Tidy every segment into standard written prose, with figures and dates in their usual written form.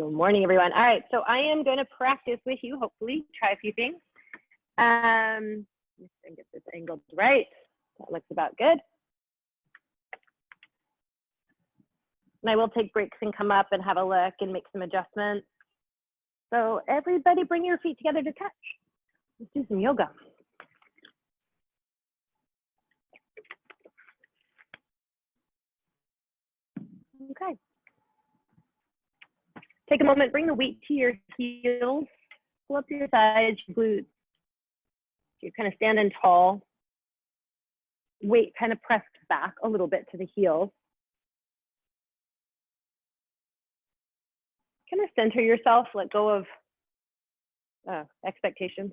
Good morning, everyone. All right, so I am going to practice with you, hopefully, try a few things. Let's get this angled right. That looks about good. And I will take breaks and come up and have a look and make some adjustments. So everybody bring your feet together to touch. Let's do some yoga. Okay. Take a moment, bring the weight to your heels, pull up to your sides, your glutes. You're kind of standing tall. Weight kind of pressed back a little bit to the heels. Kind of center yourself, let go of expectations.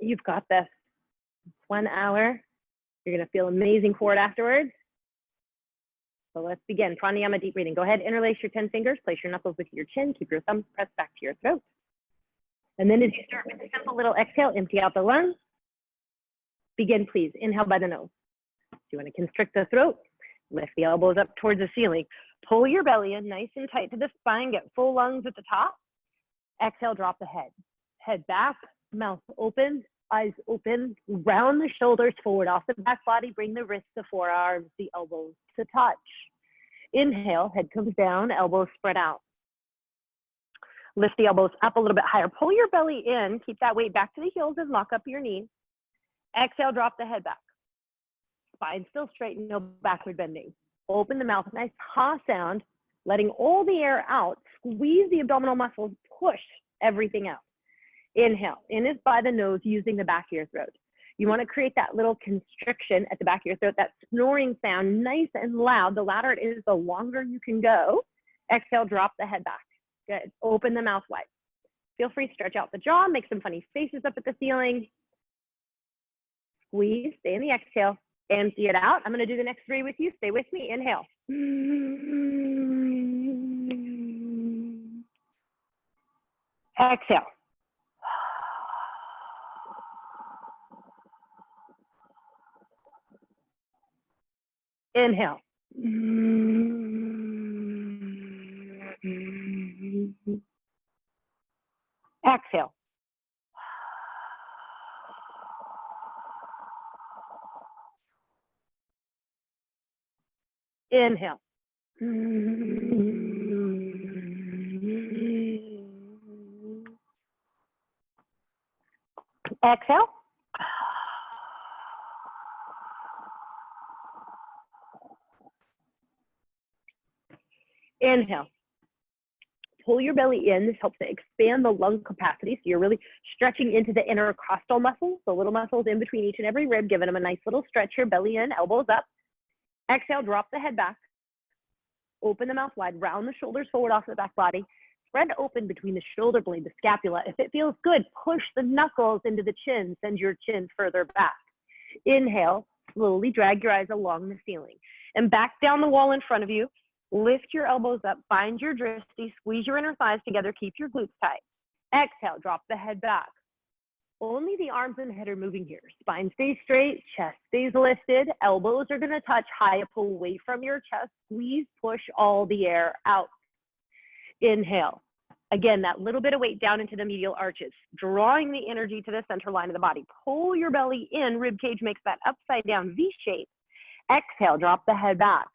You've got this. 1 hour. You're going to feel amazing for it afterwards. So let's begin. Pranayama, deep breathing. Go ahead, interlace your 10 fingers, place your knuckles with your chin, keep your thumbs pressed back to your throat. And then as you start with a simple little exhale, empty out the lungs. Begin, please. Inhale by the nose. So you want to constrict the throat, lift the elbows up towards the ceiling. Pull your belly in nice and tight to the spine, get full lungs at the top. Exhale, drop the head. Head back, mouth open, eyes open, round the shoulders forward off the back body, bring the wrists, the forearms, the elbows to touch. Inhale, head comes down, elbows spread out. Lift the elbows up a little bit higher. Pull your belly in, keep that weight back to the heels and lock up your knees. Exhale, drop the head back. Spine still straight, no backward bending. Open the mouth, nice ha sound, letting all the air out. Squeeze the abdominal muscles, push everything out. Inhale, in is by the nose, using the back of your throat. You want to create that little constriction at the back of your throat, that snoring sound, nice and loud. The louder it is, the longer you can go. Exhale, drop the head back. Good. Open the mouth wide. Feel free to stretch out the jaw, make some funny faces up at the ceiling. Squeeze, stay in the exhale, empty it out. I'm going to do the next 3 with you. Stay with me. Inhale. Exhale. Inhale. Exhale. Inhale. Exhale. Inhale. Pull your belly in. This helps to expand the lung capacity. So you're really stretching into the intercostal muscles, the little muscles in between each and every rib, giving them a nice little stretch here. Belly in, elbows up. Exhale, drop the head back. Open the mouth wide, round the shoulders forward off the back body. Spread open between the shoulder blade, the scapula. If it feels good, push the knuckles into the chin. Send your chin further back. Inhale, slowly drag your eyes along the ceiling. And back down the wall in front of you. Lift your elbows up, find your drishti, squeeze your inner thighs together, keep your glutes tight. Exhale, drop the head back. Only the arms and head are moving here. Spine stays straight, chest stays lifted, elbows are gonna touch high up away from your chest. Squeeze, push all the air out. Inhale. Again, that little bit of weight down into the medial arches, drawing the energy to the center line of the body. Pull your belly in, rib cage makes that upside down V shape. Exhale, drop the head back.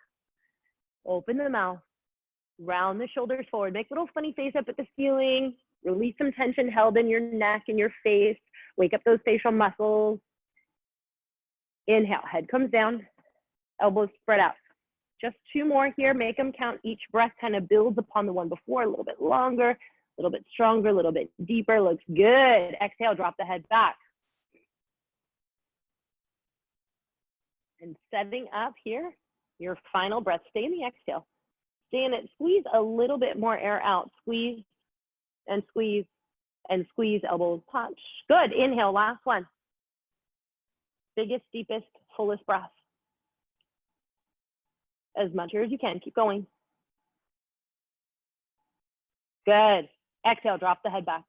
Open the mouth, round the shoulders forward, make a little funny face up at the ceiling, release some tension held in your neck and your face, wake up those facial muscles. Inhale, head comes down, elbows spread out. Just 2 more here, make them count. Each breath kind of builds upon the one before, a little bit longer, a little bit stronger, a little bit deeper, looks good. Exhale, drop the head back. And setting up here, your final breath, stay in the exhale. Stay in it, squeeze a little bit more air out. Squeeze and squeeze and squeeze, elbows touch. Good, inhale, last one. Biggest, deepest, fullest breath. As much as you can, keep going. Good, exhale, drop the head back.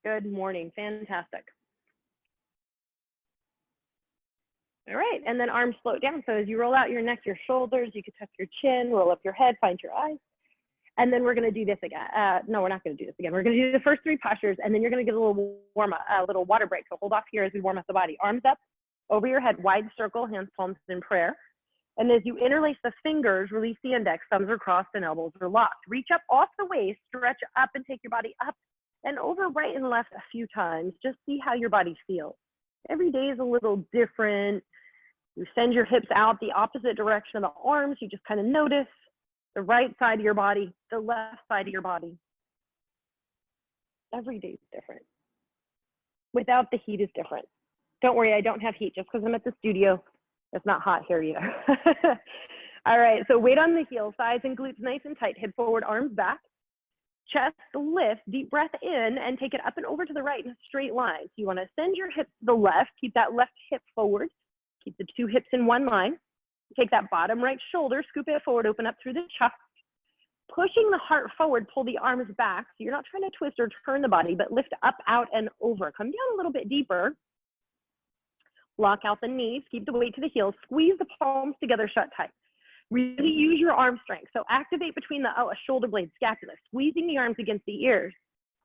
Good morning, fantastic. All right, and then arms float down. So as you roll out your neck, your shoulders, you can tuck your chin, roll up your head, find your eyes. And then we're gonna do this again. No, we're not gonna do this again. We're gonna do the first three postures, and then you're gonna get a little a little water break. So hold off here as we warm up the body. Arms up, over your head, wide circle, hands, palms in prayer. And as you interlace the fingers, release the index, thumbs are crossed and elbows are locked. Reach up off the waist, stretch up and take your body up and over right and left a few times. Just see how your body feels. Every day is a little different. You send your hips out the opposite direction of the arms. You just kind of notice the right side of your body, the left side of your body. Every day is different. Without the heat is different. Don't worry, I don't have heat just because I'm at the studio. It's not hot here either. All right, so weight on the heels, thighs and glutes nice and tight, hip forward, arms back. Chest lift, deep breath in, and take it up and over to the right in a straight line. So you want to send your hips to the left, keep that left hip forward, keep the two hips in one line. Take that bottom right shoulder, scoop it forward, open up through the chest. Pushing the heart forward, pull the arms back. So you're not trying to twist or turn the body, but lift up, out, and over. Come down a little bit deeper. Lock out the knees, keep the weight to the heels, squeeze the palms together, shut tight. Really use your arm strength. So activate between the shoulder blades, scapula, squeezing the arms against the ears.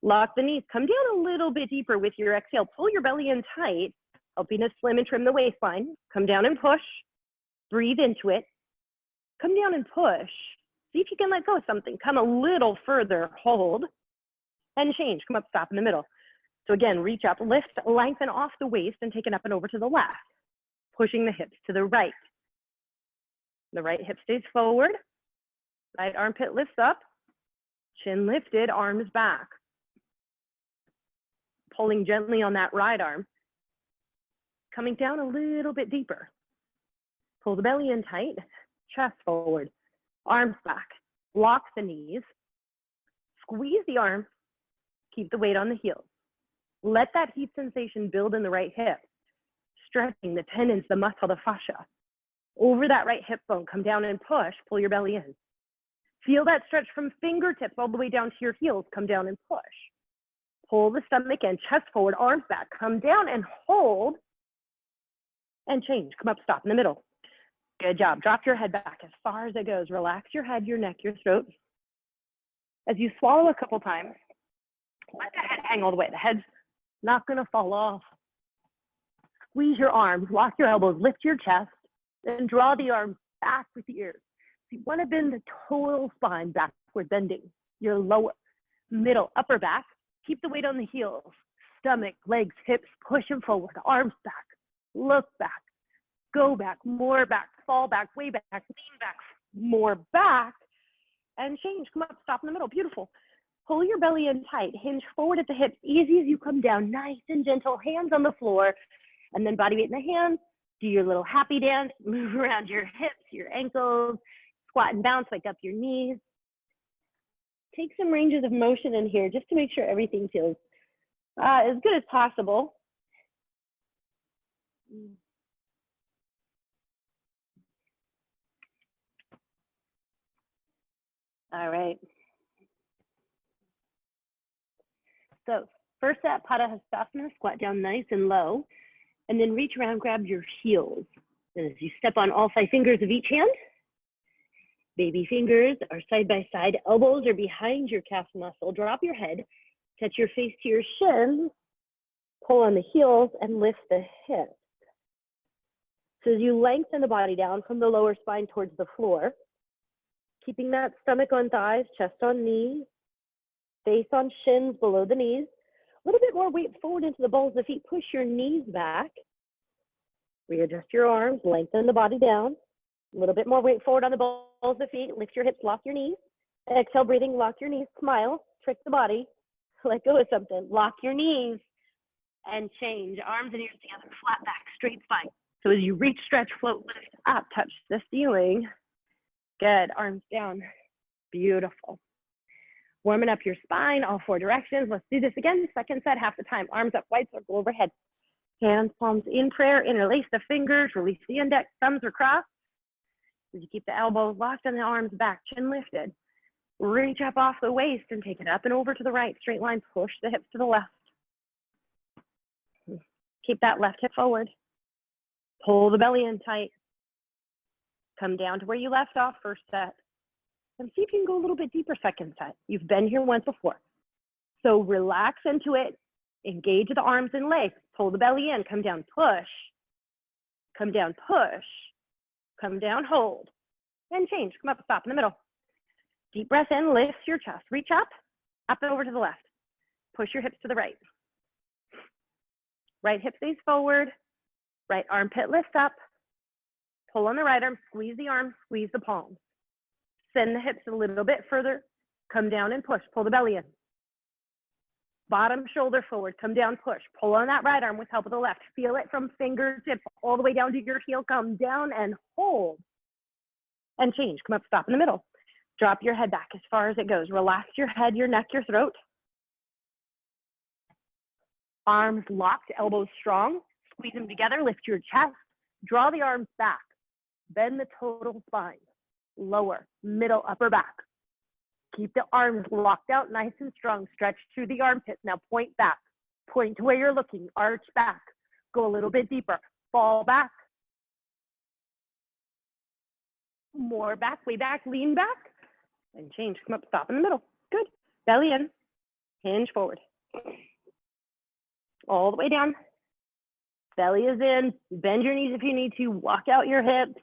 Lock the knees, come down a little bit deeper with your exhale. Pull your belly in tight, helping to slim and trim the waistline. Come down and push, breathe into it. Come down and push. See if you can let go of something. Come a little further, hold, and change. Come up, stop in the middle. So again, reach up, lift, lengthen off the waist and take it up and over to the left, pushing the hips to the right. The right hip stays forward, right armpit lifts up, chin lifted, arms back. Pulling gently on that right arm, coming down a little bit deeper. Pull the belly in tight, chest forward, arms back, lock the knees, squeeze the arms, keep the weight on the heels. Let that heat sensation build in the right hip, stretching the tendons, the muscle, the fascia. Over that right hip bone, come down and push, pull your belly in. Feel that stretch from fingertips all the way down to your heels, come down and push. Pull the stomach in, chest forward, arms back, come down and hold, and change, come up, stop in the middle. Good job, drop your head back as far as it goes. Relax your head, your neck, your throat. As you swallow a couple times, let the head hang all the way. The head's not gonna fall off. Squeeze your arms, lock your elbows, lift your chest, and draw the arms back with the ears. So you wanna bend the total spine backward, bending your lower, middle, upper back. Keep the weight on the heels, stomach, legs, hips, push them forward, arms back, look back, go back, more back, fall back, way back, lean back, more back, and change. Come up, stop in the middle, beautiful. Pull your belly in tight, hinge forward at the hips, easy as you come down, nice and gentle, hands on the floor, and then body weight in the hands. Do your little happy dance, move around your hips, your ankles, squat and bounce, wake up your knees. Take some ranges of motion in here just to make sure everything feels as good as possible. All right. So first set, Padahastasana, squat down nice and low, and then reach around, grab your heels. And as you step on all 5 fingers of each hand, baby fingers are side by side, elbows are behind your calf muscle. Drop your head, touch your face to your shins, pull on the heels and lift the hips. So as you lengthen the body down from the lower spine towards the floor, keeping that stomach on thighs, chest on knees, face on shins below the knees. A little bit more weight forward into the balls of the feet. Push your knees back. Readjust your arms, lengthen the body down. A little bit more weight forward on the balls of the feet. Lift your hips, lock your knees. Exhale, breathing, lock your knees. Smile, trick the body. Let go of something. Lock your knees and change. Arms and ears together, flat back, straight spine. So as you reach, stretch, float, lift up, touch the ceiling. Good, arms down. Beautiful. Warming up your spine, all 4 directions. Let's do this again. Second set, half the time. Arms up, wide circle overhead. Hands, palms in prayer. Interlace the fingers. Release the index. Thumbs are crossed. As you keep the elbows locked and the arms back, chin lifted. Reach up off the waist and take it up and over to the right. Straight line. Push the hips to the left. Keep that left hip forward. Pull the belly in tight. Come down to where you left off first set. And see if you can go a little bit deeper second set. You've been here once before. So relax into it. Engage the arms and legs. Pull the belly in. Come down, push. Come down, push. Come down, hold. And change. Come up, stop in the middle. Deep breath in, lift your chest. Reach up and over to the left. Push your hips to the right. Right hip stays forward. Right armpit lifts up. Pull on the right arm, squeeze the arm, squeeze the palms. Send the hips a little bit further. Come down and push. Pull the belly in. Bottom shoulder forward. Come down, push. Pull on that right arm with help of the left. Feel it from fingertips all the way down to your heel. Come down and hold. And change. Come up, stop in the middle. Drop your head back as far as it goes. Relax your head, your neck, your throat. Arms locked, elbows strong. Squeeze them together. Lift your chest. Draw the arms back. Bend the total spine. Lower, middle, upper back. Keep the arms locked out nice and strong. Stretch through the armpits. Now point back. Point to where you're looking. Arch back. Go a little bit deeper. Fall back. More back, way back, lean back. And change. Come up, stop in the middle. Good. Belly in. Hinge forward. All the way down. Belly is in. Bend your knees if you need to. Walk out your hips.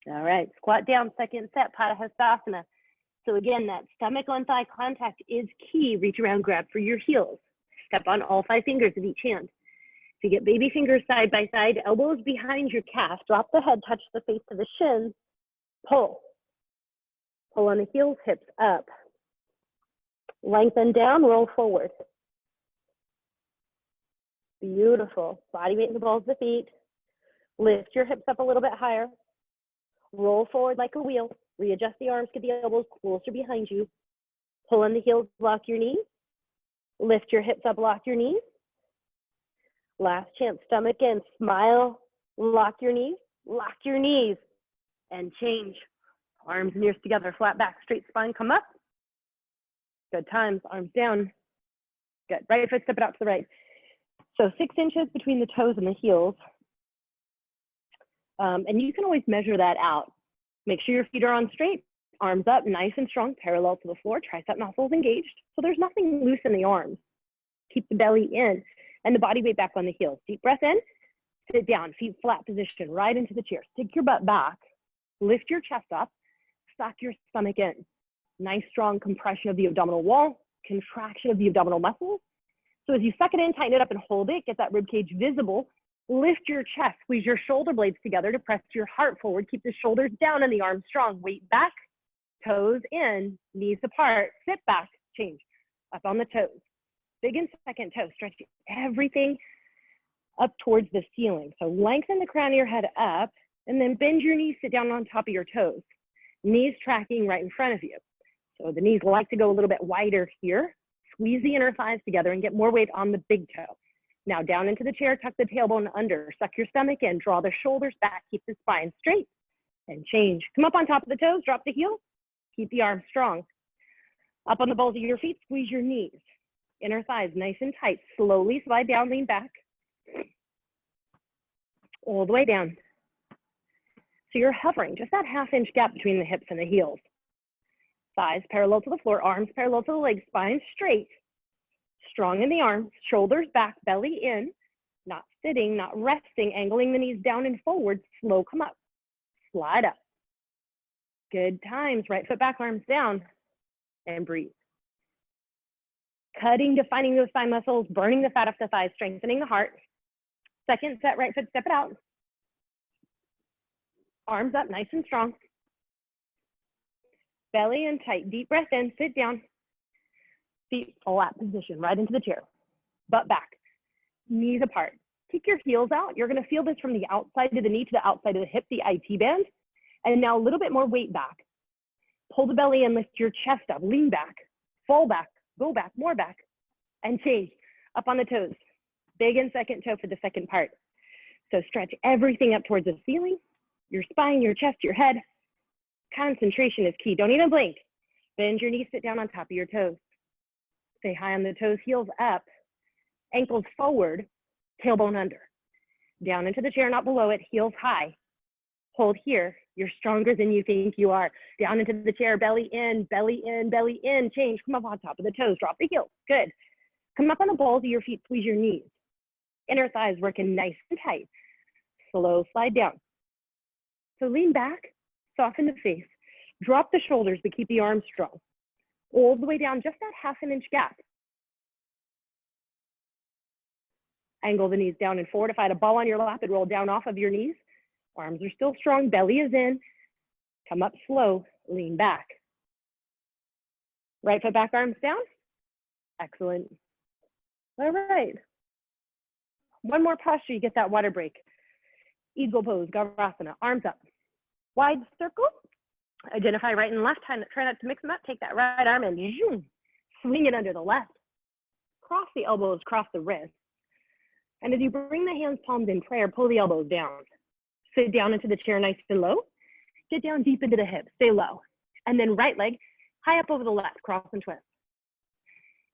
All right, squat down, second set, Padahastasana. So again, that stomach on thigh contact is key. Reach around, grab for your heels. Step on all 5 fingers of each hand. If you get baby fingers side by side, elbows behind your calf, drop the head, touch the face to the shins, pull. Pull on the heels, hips up. Lengthen down, roll forward. Beautiful. Body weight in the balls of the feet. Lift your hips up a little bit higher. Roll forward like a wheel. Readjust the arms, get the elbows closer behind you. Pull on the heels, lock your knees. Lift your hips up, lock your knees. Last chance, stomach in. Smile, lock your knees, and change. Arms and ears together, flat back, straight spine, come up. Good times, arms down. Good, right foot, step it out to the right. So 6 inches between the toes and the heels. And you can always measure that out. Make sure your feet are on straight, arms up, nice and strong, parallel to the floor, tricep muscles engaged. So there's nothing loose in the arms. Keep the belly in and the body weight back on the heels. Deep breath in, sit down, feet flat position, right into the chair. Stick your butt back, lift your chest up, suck your stomach in. Nice strong compression of the abdominal wall, contraction of the abdominal muscles. So as you suck it in, tighten it up and hold it, get that rib cage visible. Lift your chest, squeeze your shoulder blades together to press your heart forward. Keep the shoulders down and the arms strong. Weight back, toes in, knees apart. Sit back, change. Up on the toes. Big and second toe. Stretch everything up towards the ceiling. So lengthen the crown of your head up and then bend your knees, sit down on top of your toes. Knees tracking right in front of you. So the knees like to go a little bit wider here. Squeeze the inner thighs together and get more weight on the big toe. Now down into the chair, tuck the tailbone under, suck your stomach in, draw the shoulders back, keep the spine straight, and change. Come up on top of the toes, drop the heel, keep the arms strong. Up on the balls of your feet, squeeze your knees. Inner thighs nice and tight. Slowly slide down, lean back. All the way down. So you're hovering, just that ½ inch gap between the hips and the heels. Thighs parallel to the floor, arms parallel to the legs, spine straight. Strong in the arms, shoulders back, belly in, not sitting, not resting, angling the knees down and forward, slow come up, slide up. Good times, right foot back, arms down, and breathe. Cutting, defining those thigh muscles, burning the fat off the thighs, strengthening the heart. Second set, right foot, step it out. Arms up, nice and strong. Belly in tight, deep breath in, sit down. Feet flat position, right into the chair. Butt back, knees apart. Kick your heels out. You're gonna feel this from the outside of the knee to the outside of the hip, the IT band. And now a little bit more weight back. Pull the belly in, lift your chest up, lean back, fall back, go back, more back, and change. Up on the toes. Big and second toe for the second part. So stretch everything up towards the ceiling, your spine, your chest, your head. Concentration is key. Don't even blink. Bend your knees, sit down on top of your toes. Stay high on the toes, heels up, ankles forward, tailbone under. Down into the chair, not below it, heels high. Hold here. You're stronger than you think you are. Down into the chair, belly in, belly in, belly in. Change, come up on top of the toes, drop the heels. Good. Come up on the balls of your feet, squeeze your knees. Inner thighs working nice and tight. Slow slide down. So lean back, soften the face. Drop the shoulders, but keep the arms strong. All the way down, just that half an inch gap. Angle the knees down and forward. If I had a ball on your lap, it'd roll down off of your knees. Arms are still strong, belly is in. Come up slow, lean back. Right foot back, arms down. Excellent. All right. One more posture, you get that water break. Eagle pose, Gavrasana, arms up. Wide circle. Identify right and left. Try not to mix them up. Take that right arm and zoom, swing it under the left. Cross the elbows, cross the wrists. And as you bring the hands palms in prayer, pull the elbows down. Sit down into the chair nice and low. Get down deep into the hips, stay low. And then right leg high up over the left, cross and twist.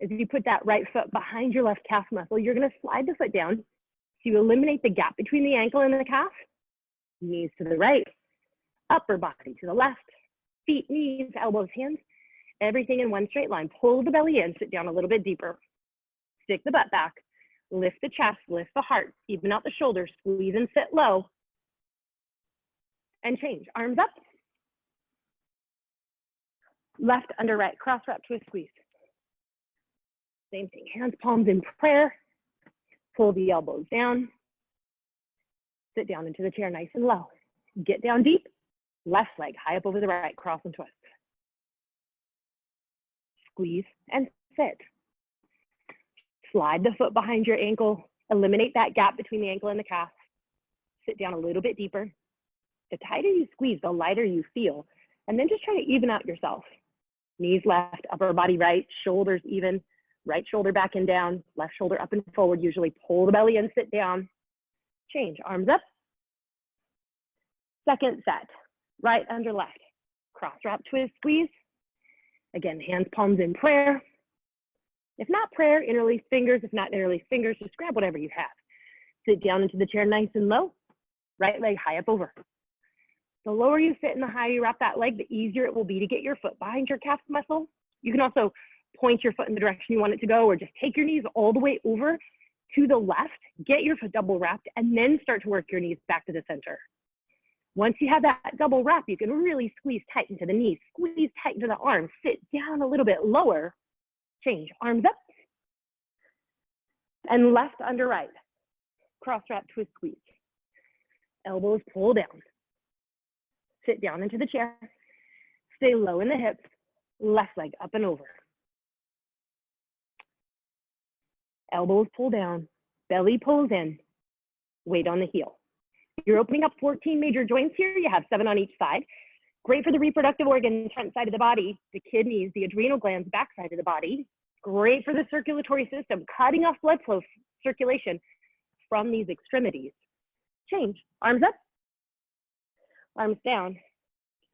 As you put that right foot behind your left calf muscle, you're gonna slide the foot down. So you eliminate the gap between the ankle and the calf. Knees to the right, upper body to the left. Feet, knees, elbows, hands, everything in one straight line. Pull the belly in, sit down a little bit deeper. Stick the butt back, lift the chest, lift the heart, even out the shoulders, squeeze and sit low. And change, arms up. Left under right, cross wrap, twist, squeeze. Same thing, hands, palms in prayer. Pull the elbows down. Sit down into the chair nice and low. Get down deep. Left leg high up over the right, cross and twist. Squeeze and sit. Slide the foot behind your ankle. Eliminate that gap between the ankle and the calf. Sit down a little bit deeper. The tighter you squeeze, the lighter you feel. And then just try to even out yourself. Knees left, upper body right, shoulders even. Right shoulder back and down, left shoulder up and forward. Usually pull the belly in, sit down. Change, arms up. Second set. Right under left, cross wrap, twist, squeeze. Again, hands, palms in prayer. If not prayer, interlace fingers. If not interlace fingers, just grab whatever you have. Sit down into the chair nice and low. Right leg high up over. The lower you sit and the higher you wrap that leg, the easier it will be to get your foot behind your calf muscle. You can also point your foot in the direction you want it to go, or just take your knees all the way over to the left, get your foot double wrapped, and then start to work your knees back to the center. Once you have that double wrap, you can really squeeze tight into the knees, squeeze tight into the arms, sit down a little bit lower, change, arms up, and left under right, cross wrap, twist, squeeze. Elbows pull down, sit down into the chair, stay low in the hips, left leg up and over. Elbows pull down, belly pulls in, weight on the heel. You're opening up 14 major joints here. You have 7 on each side. Great for the reproductive organs, front side of the body, the kidneys, the adrenal glands, back side of the body. Great for the circulatory system, cutting off blood flow circulation from these extremities. Change, arms up, arms down,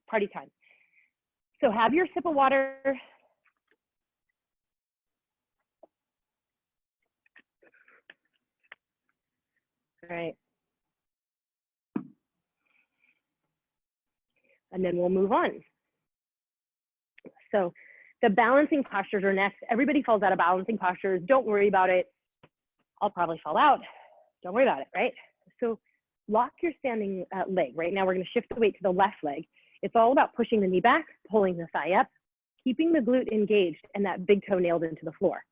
party time. So have your sip of water. All right. And then we'll move on. So the balancing postures are next. Everybody falls out of balancing postures. Don't worry about it. I'll probably fall out. Don't worry about it, right? So lock your standing leg. Right now we're going to shift the weight to the left leg. It's all about pushing the knee back, pulling the thigh up, keeping the glute engaged, and that big toe nailed into the floor.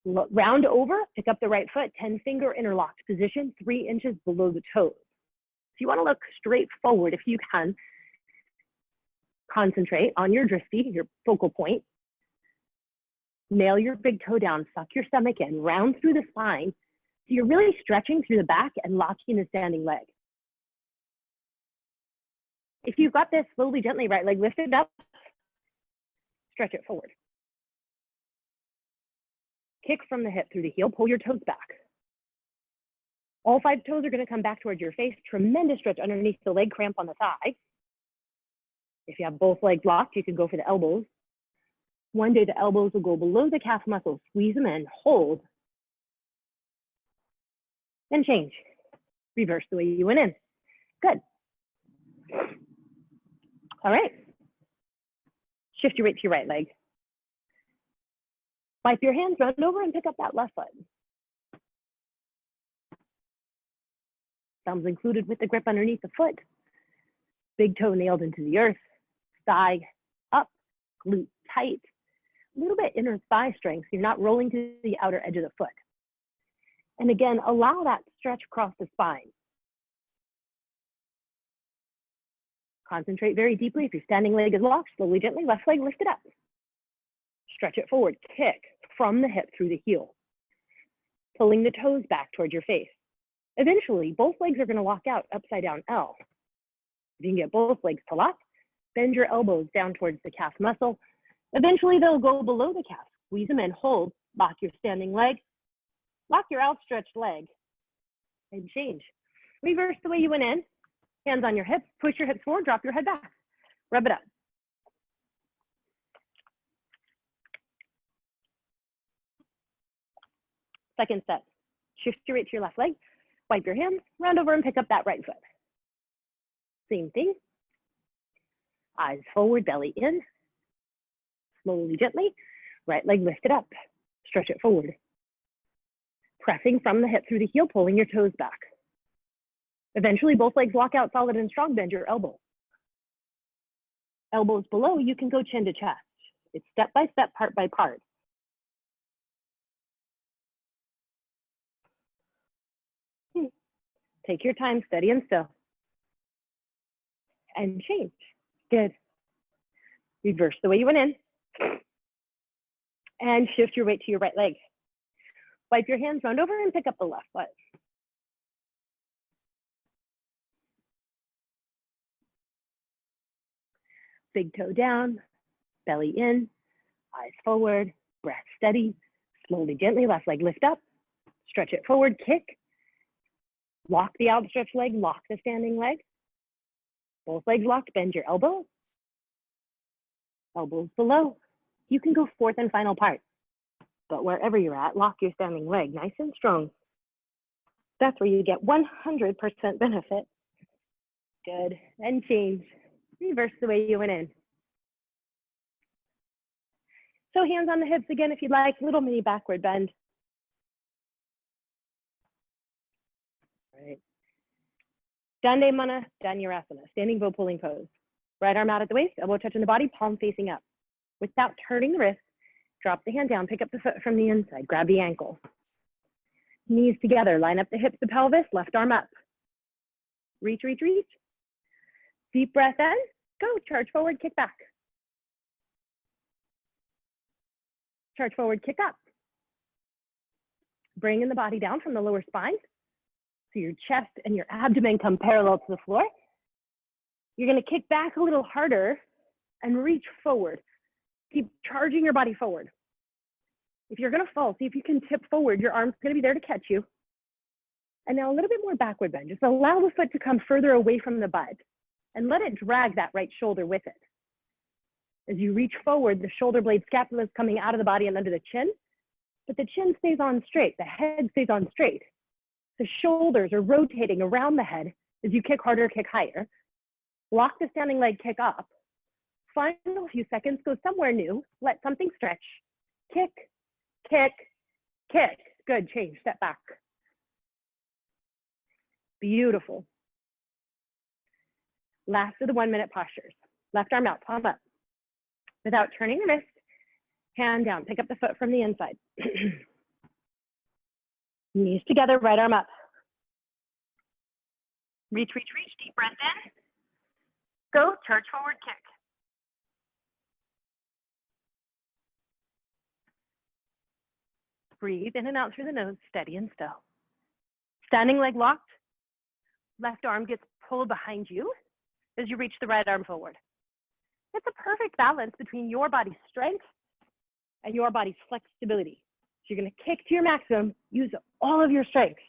Round over, pick up the right foot, 10-finger interlocked position, 3 inches below the toes. So you want to look straight forward if you can. Concentrate on your drishti, your focal point. Nail your big toe down, suck your stomach in, round through the spine. So you're really stretching through the back and locking the standing leg. If you've got this, slowly, gently, right leg lifted up, stretch it forward. Kick from the hip through the heel, pull your toes back. All 5 toes are going to come back towards your face. Tremendous stretch underneath the leg cramp on the thigh. If you have both legs locked, you can go for the elbows. One day the elbows will go below the calf muscle, squeeze them in, hold, then change. Reverse the way you went in. Good. All right. Shift your weight to your right leg. Wipe your hands, run over and pick up that left foot. Thumbs included with the grip underneath the foot. Big toe nailed into the earth. Thigh up, glute tight. A little bit inner thigh strength, so you're not rolling to the outer edge of the foot. And again, allow that stretch across the spine. Concentrate very deeply. If your standing leg is locked, slowly, gently, left leg, lift it up. Stretch it forward, kick from the hip through the heel. Pulling the toes back towards your face. Eventually, both legs are gonna lock out upside down L. If you can get both legs to lock, bend your elbows down towards the calf muscle. Eventually, they'll go below the calf. Squeeze them in, hold, lock your standing leg, lock your outstretched leg, and change. Reverse the way you went in. Hands on your hips, push your hips forward, drop your head back. Rub it up. Second set, shift your weight to your left leg, wipe your hands, round over and pick up that right foot. Same thing. Eyes forward, belly in. Slowly, gently, right leg lifted up. Stretch it forward. Pressing from the hip through the heel, pulling your toes back. Eventually, both legs lock out solid and strong, bend your elbow. Elbows below, you can go chin to chest. It's step by step, part by part. Take your time, steady and still. And change. Good. Reverse the way you went in. And shift your weight to your right leg. Wipe your hands, round over and pick up the left foot. Big toe down, belly in, eyes forward, breath steady, slowly, gently, left leg lift up, stretch it forward, kick, lock the outstretched leg, lock the standing leg, both legs locked, bend your elbow, elbows below. You can go fourth and final part, but wherever you're at, lock your standing leg nice and strong. That's where you get 100% benefit. Good, and change. Reverse the way you went in. So hands on the hips again if you'd like, little mini backward bend. All right. Dande Mana, Dhanurasana, standing bow pulling pose. Right arm out at the waist, elbow touching the body, palm facing up. Without turning the wrist, drop the hand down, pick up the foot from the inside, grab the ankle. Knees together, line up the hips, the pelvis, left arm up. Reach, reach, reach. Deep breath in, go, charge forward, kick back. Charge forward, kick up. Bringing the body down from the lower spine. So your chest and your abdomen come parallel to the floor. You're gonna kick back a little harder and reach forward. Keep charging your body forward. If you're gonna fall, see if you can tip forward. Your arm's gonna be there to catch you. And now a little bit more backward bend. Just allow the foot to come further away from the butt and let it drag that right shoulder with it. As you reach forward, the shoulder blade scapula is coming out of the body and under the chin, but the chin stays on straight, the head stays on straight. The shoulders are rotating around the head as you kick harder, kick higher. Lock the standing leg, kick up. Final few seconds, go somewhere new, let something stretch. Kick, kick, kick. Good, change, step back. Beautiful. Last of the 1 minute postures. Left arm out, palm up. Without turning the wrist, hand down, pick up the foot from the inside. Knees together, right arm up. Reach, reach, reach, deep breath in. Go, charge forward, kick. Breathe in and out through the nose, steady and still. Standing leg locked. Left arm gets pulled behind you as you reach the right arm forward. It's a perfect balance between your body's strength and your body's flexibility. So you're gonna kick to your maximum, use all of your strength,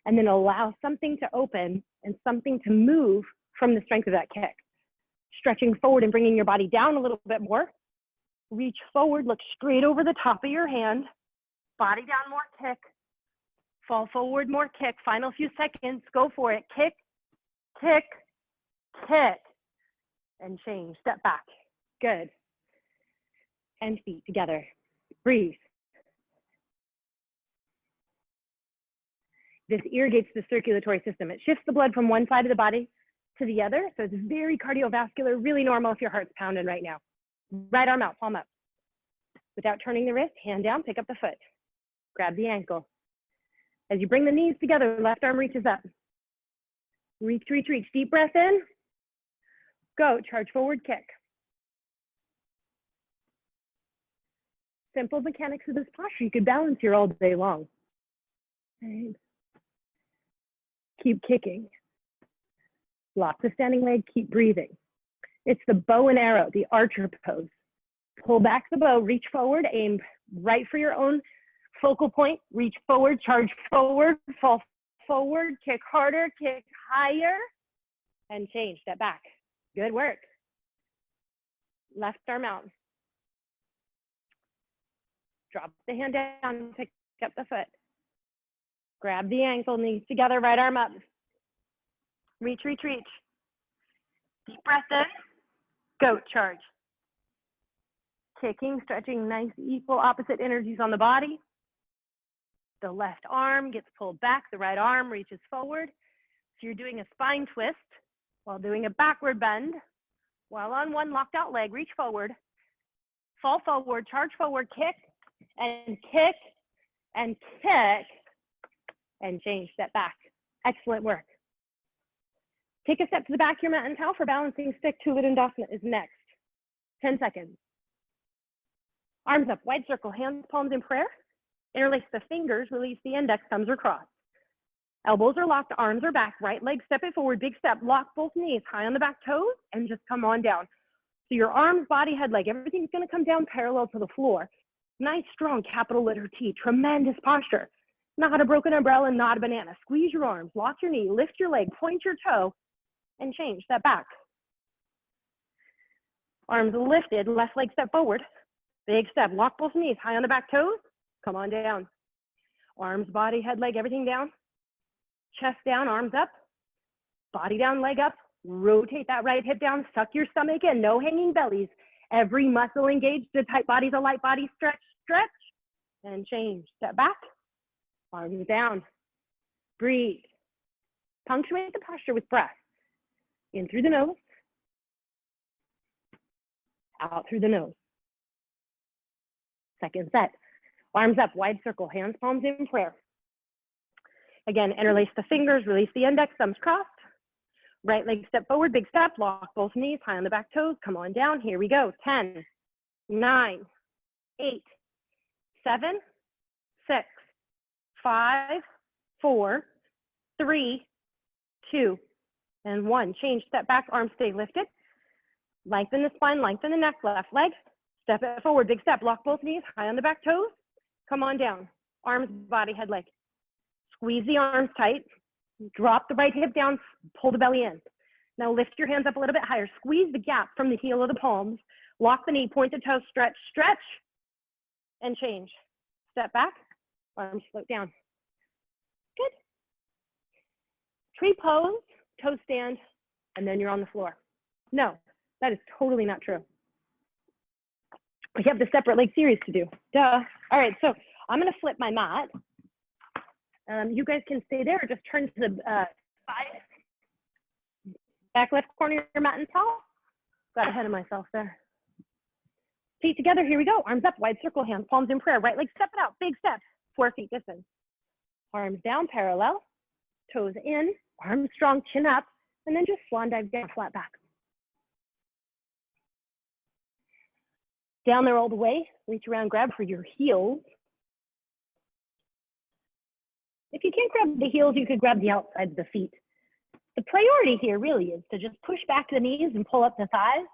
and then allow something to open and something to move from the strength of that kick. Stretching forward and bringing your body down a little bit more, Reach forward, look straight over the top of your hand. Body down, more kick. Fall forward, more kick. Final few seconds, go for it. Kick, kick, kick. And change, step back. Good. And feet together. Breathe. This irrigates the circulatory system. It shifts the blood from one side of the body to the other. So it's very cardiovascular, really normal if your heart's pounding right now. Right arm out, palm up. Without turning the wrist, hand down, pick up the foot. Grab the ankle. As you bring the knees together, left arm reaches up. Reach, reach, reach. Deep breath in. Go, charge forward, kick. Simple mechanics of this posture. You could balance here all day long. Right. Keep kicking. Lock the standing leg, keep breathing. It's the bow and arrow, the archer pose. Pull back the bow, reach forward, aim right for your own focal point. Reach forward, charge forward, fall forward, kick harder, kick higher, and change, step back. Good work. Left arm out. Drop the hand down, pick up the foot. Grab the ankle, knees together, right arm up. Reach, reach, reach. Deep breath in. Go, charge. Kicking, stretching, nice equal opposite energies on the body. The left arm gets pulled back, the right arm reaches forward. So you're doing a spine twist while doing a backward bend. While on one locked out leg, reach forward, fall forward, charge forward, kick, and kick, and kick, and change, step back. Excellent work. Take a step to the back of your mat and towel for balancing stick. Dandasana is next. 10 seconds. Arms up, wide circle, hands, palms in prayer. Interlace the fingers, release the index, thumbs are crossed. Elbows are locked, arms are back, right leg step it forward, big step, lock both knees, high on the back toes, and just come on down. So your arms, body, head, leg, everything's gonna come down parallel to the floor. Nice, strong, capital letter T, tremendous posture. Not a broken umbrella, not a banana. Squeeze your arms, lock your knee, lift your leg, point your toe, and change, step back. Arms lifted, left leg step forward. Big step, lock both knees, high on the back toes, come on down. Arms, body, head, leg, everything down. Chest down, arms up. Body down, leg up. Rotate that right hip down, suck your stomach in, no hanging bellies. Every muscle engaged, a tight body's a light body, stretch, stretch, and change. Step back, arms down. Breathe. Punctuate the posture with breath. In through the nose, out through the nose. Second set. Arms up, wide circle, hands, palms in prayer. Again, interlace the fingers, release the index, thumbs crossed. Right leg step forward, big step, lock both knees, high on the back toes, come on down, here we go. 10, 9, 8, 7, 6, 5, 4, 3, 2, and 1. Change, step back, arms stay lifted. Lengthen the spine, lengthen the neck, left leg. Step it forward, big step, lock both knees, high on the back toes. Come on down, arms, body, head, leg. Squeeze the arms tight. Drop the right hip down, pull the belly in. Now lift your hands up a little bit higher. Squeeze the gap from the heel of the palms. Lock the knee, point the toes, stretch, stretch, and change. Step back, arms float down. Good. Tree pose, toe stand, and then you're on the floor. No, that is totally not true. We have the separate leg series to do. Duh. All right, so I'm gonna flip my mat. You guys can stay there or just turn to the side, back left corner of your mat and towel. Got ahead of myself there. Feet together, here we go. Arms up, wide circle, hands, palms in prayer. Right leg step it out, big step, 4 feet distance. Arms down, parallel, toes in, arms strong, chin up, and then just swan dive down, flat back. Down there all the way, reach around, grab for your heels. If you can't grab the heels, you could grab the outside of the feet. The priority here really is to just push back the knees and pull up the thighs.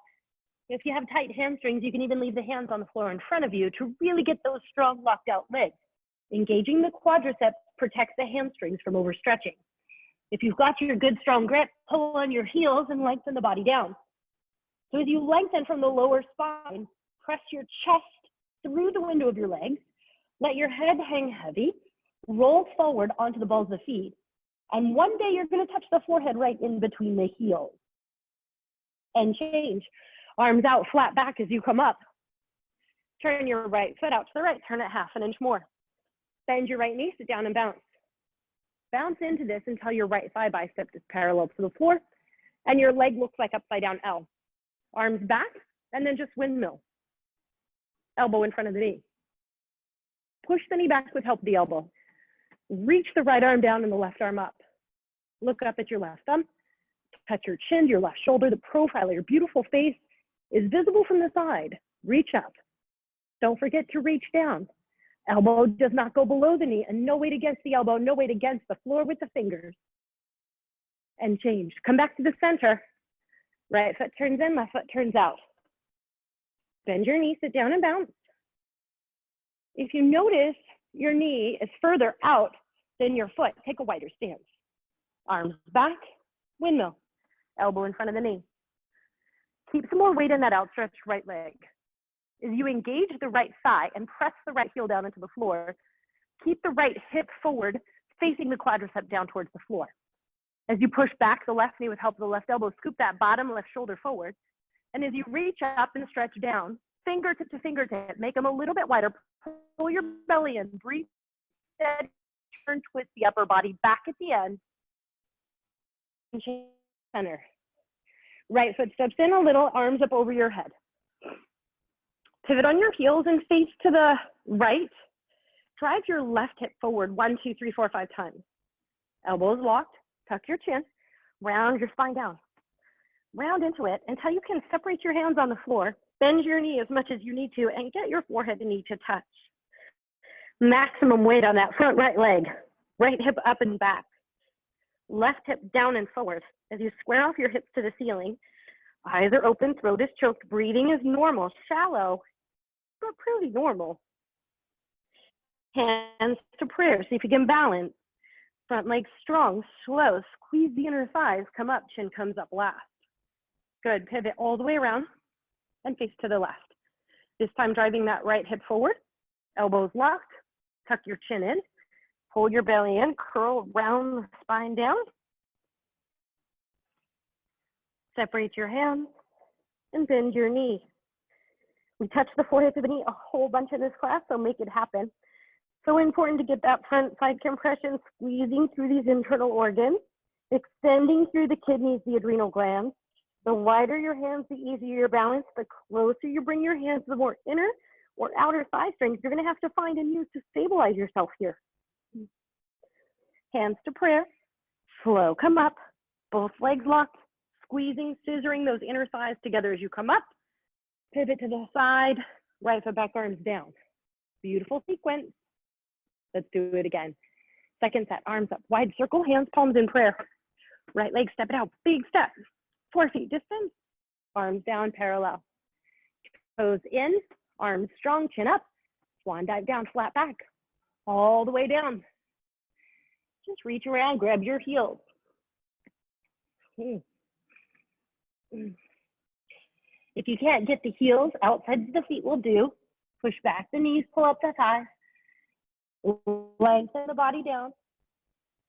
If you have tight hamstrings, you can even leave the hands on the floor in front of you to really get those strong locked out legs. Engaging the quadriceps protects the hamstrings from overstretching. If you've got your good strong grip, pull on your heels and lengthen the body down. So as you lengthen from the lower spine, Press your chest through the window of your legs. Let your head hang heavy. Roll forward onto the balls of the feet. And one day you're going to touch the forehead right in between the heels. And change. Arms out, flat back as you come up. Turn your right foot out to the right. Turn it half an inch more. Bend your right knee, sit down and bounce. Bounce into this until your right thigh bicep is parallel to the floor and your leg looks like upside down L. Arms back and then just windmill. Elbow in front of the knee. Push the knee back with help of the elbow. Reach the right arm down and the left arm up. Look up at your left thumb. Touch your chin to your left shoulder. The profile of your beautiful face is visible from the side. Reach up. Don't forget to reach down. Elbow does not go below the knee and no weight against the elbow, no weight against the floor with the fingers. And change. Come back to the center. Right foot turns in, left foot turns out. Bend your knee, sit down and bounce. If you notice your knee is further out than your foot, take a wider stance. Arms back, windmill, elbow in front of the knee. Keep some more weight in that outstretched right leg. As you engage the right thigh and press the right heel down into the floor, keep the right hip forward, facing the quadricep down towards the floor. As you push back the left knee with help of the left elbow, scoop that bottom left shoulder forward. And as you reach up and stretch down, fingertip to fingertip, make them a little bit wider. Pull your belly in, breathe, steady, turn, twist the upper body back at the end. And center. Right foot steps in a little, arms up over your head. Pivot on your heels and face to the right. Drive your left hip forward 1, 2, 3, 4, 5 times. Elbows locked, tuck your chin, round your spine down. Round into it until you can separate your hands on the floor, bend your knee as much as you need to, and get your forehead and knee to touch. Maximum weight on that front right leg. Right hip up and back. Left hip down and forward. As you square off your hips to the ceiling, eyes are open, throat is choked, breathing is normal, shallow, but pretty normal. Hands to prayer, see if you can balance. Front leg strong, slow, squeeze the inner thighs, come up, chin comes up last. Good, pivot all the way around and face to the left. This time driving that right hip forward, elbows locked, tuck your chin in, pull your belly in, curl round the spine down. Separate your hands and bend your knee. We touch the forehead to the knee a whole bunch in this class, so make it happen. So important to get that front side compression, squeezing through these internal organs, extending through the kidneys, the adrenal glands. The wider your hands, the easier your balance. The closer you bring your hands, the more inner or outer thigh strength you're going to have to find and use to stabilize yourself here. Hands to prayer. Slow, come up. Both legs locked. Squeezing, scissoring those inner thighs together as you come up. Pivot to the side. Right foot back, arms down. Beautiful sequence. Let's do it again. Second set, arms up, wide circle, hands, palms in prayer. Right leg, step it out, big step. 4 feet distance, arms down, parallel. Toes in, arms strong, chin up. Swan dive down, flat back, all the way down. Just reach around, grab your heels. If you can't get the heels, outside the feet will do. Push back the knees, pull up the thighs. Lengthen the body down.